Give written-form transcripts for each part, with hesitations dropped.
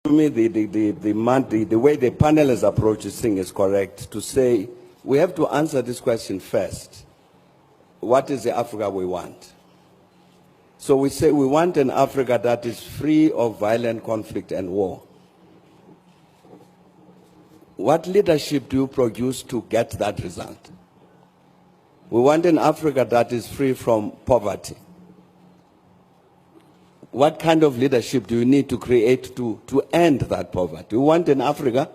To me, the way the panel has approached this thing is correct to say we have to answer this question first. What is the Africa we want? So we say we want an Africa that is free of violent conflict and war. What leadership do you produce to get that result? We want an Africa that is free from poverty. What kind of leadership do you need to create to end that poverty? We want an Africa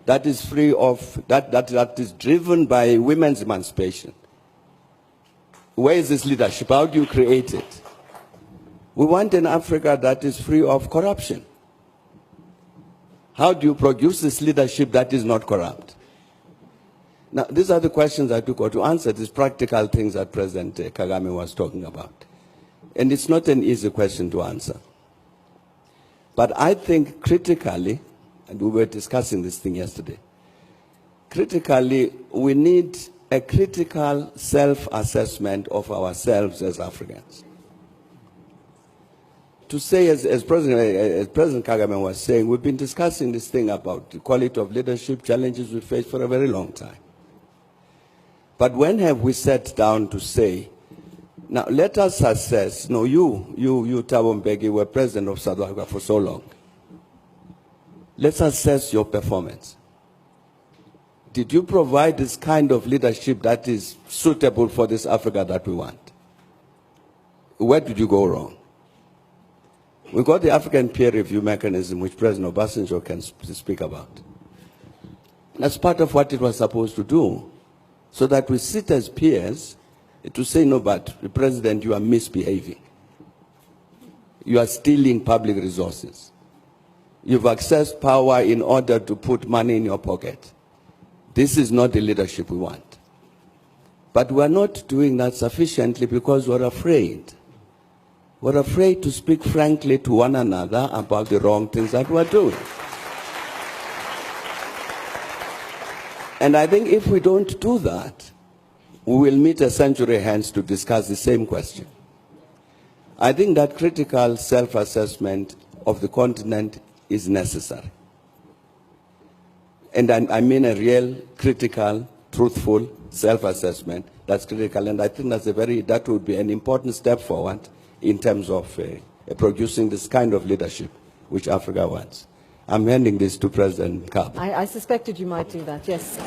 that is free of, that is driven by women's emancipation. Where is this leadership? How do you create it? We want an Africa that is free of corruption. How do you produce this leadership that is not corrupt? Now, these are the questions I took to answer these practical things that President Kagame was talking about. And it's not an easy question to answer. But I think critically, and we were discussing this thing yesterday, critically, we need a critical self-assessment of ourselves as Africans. To say, as President Kagame was saying, we've been discussing this thing about the quality of leadership, challenges we face for a very long time. But when have we sat down to say, now let us assess, no, you Thabo Mbeki, were president of South Africa for so long. Let's assess your performance. Did you provide this kind of leadership that is suitable for this Africa that we want? Where did you go wrong? We got the African peer review mechanism, which President Obasanjo can speak about. That's part of what it was supposed to do, so that we sit as peers to say, no, but the President, you are misbehaving. You are stealing public resources. You've accessed power in order to put money in your pocket. This is not the leadership we want. But we're not doing that sufficiently because we're afraid. We're afraid to speak frankly to one another about the wrong things that we're doing. And I think if we don't do that, we will meet a century hence to discuss the same question. I think that critical self-assessment of the continent is necessary. And I mean a real, critical, truthful self-assessment that's critical. And I think that would be an important step forward in terms of producing this kind of leadership which Africa wants. I'm handing this to President Kab. I suspected you might do that, yes.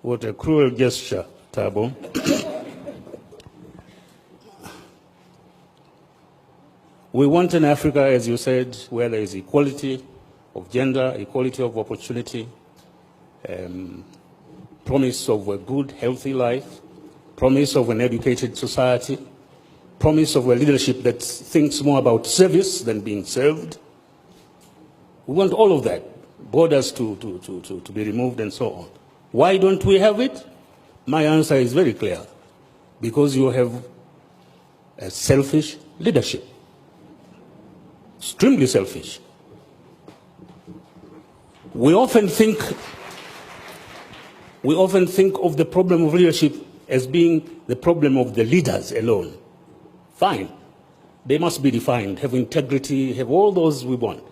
What a cruel gesture, Thabo. We want an Africa, as you said, where there is equality of gender, equality of opportunity, promise of a good, healthy life, promise of an educated society, promise of a leadership that thinks more about service than being served. We want all of that, borders to be removed and so on. Why don't we have it? My answer is very clear. Because you have a selfish leadership. Extremely selfish. We often think of the problem of leadership as being the problem of the leaders alone. Fine. They must be defined, have integrity, have all those we want.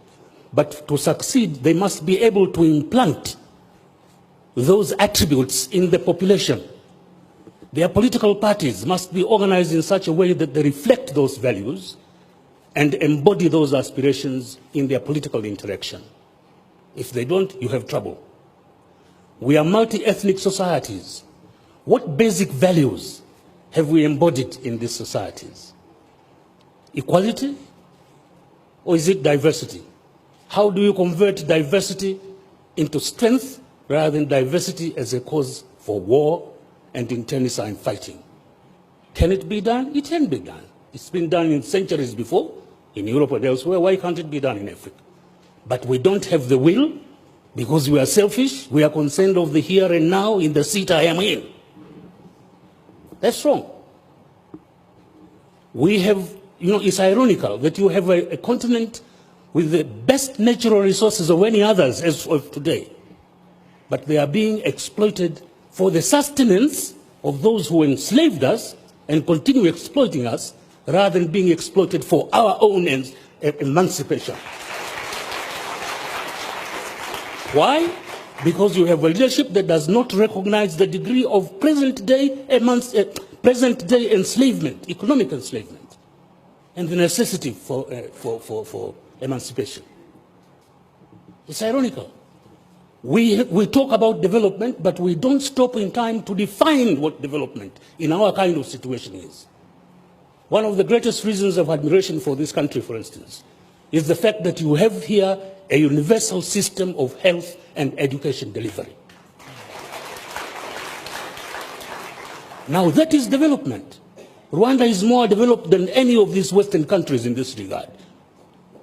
But to succeed, they must be able to implant those attributes in the population. Their political parties must be organized in such a way that they reflect those values and embody those aspirations in their political interaction. If they don't, you have trouble. We are multi-ethnic societies. What basic values have we embodied in these societies? Equality? Or is it diversity? How do you convert diversity into strength rather than diversity as a cause for war and internecine fighting? Can it be done? It can be done. It's been done in centuries before, in Europe and elsewhere. Why can't it be done in Africa? But we don't have the will because we are selfish. We are concerned of the here and now in the seat I am in. That's wrong. We have, it's ironical that you have a continent with the best natural resources of any others as of today. But they are being exploited for the sustenance of those who enslaved us and continue exploiting us rather than being exploited for our own emancipation. Why? Because you have a leadership that does not recognize the degree of present-day enslavement, economic enslavement, and the necessity for emancipation. It's ironical. We talk about development, but we don't stop in time to define what development in our kind of situation is. One of the greatest reasons of admiration for this country, for instance, is the fact that you have here a universal system of health and education delivery. Now that is development. Rwanda is more developed than any of these Western countries in this regard,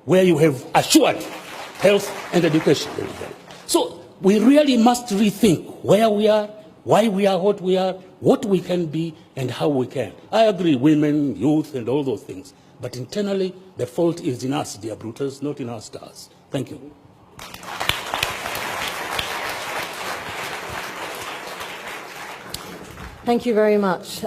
where you have assured health and education delivery. So we really must rethink where we are, why we are, what we can be, and how we can. I agree, women, youth, and all those things. But internally, the fault is in us, dear Brutus, not in our stars. Thank you. Thank you very much.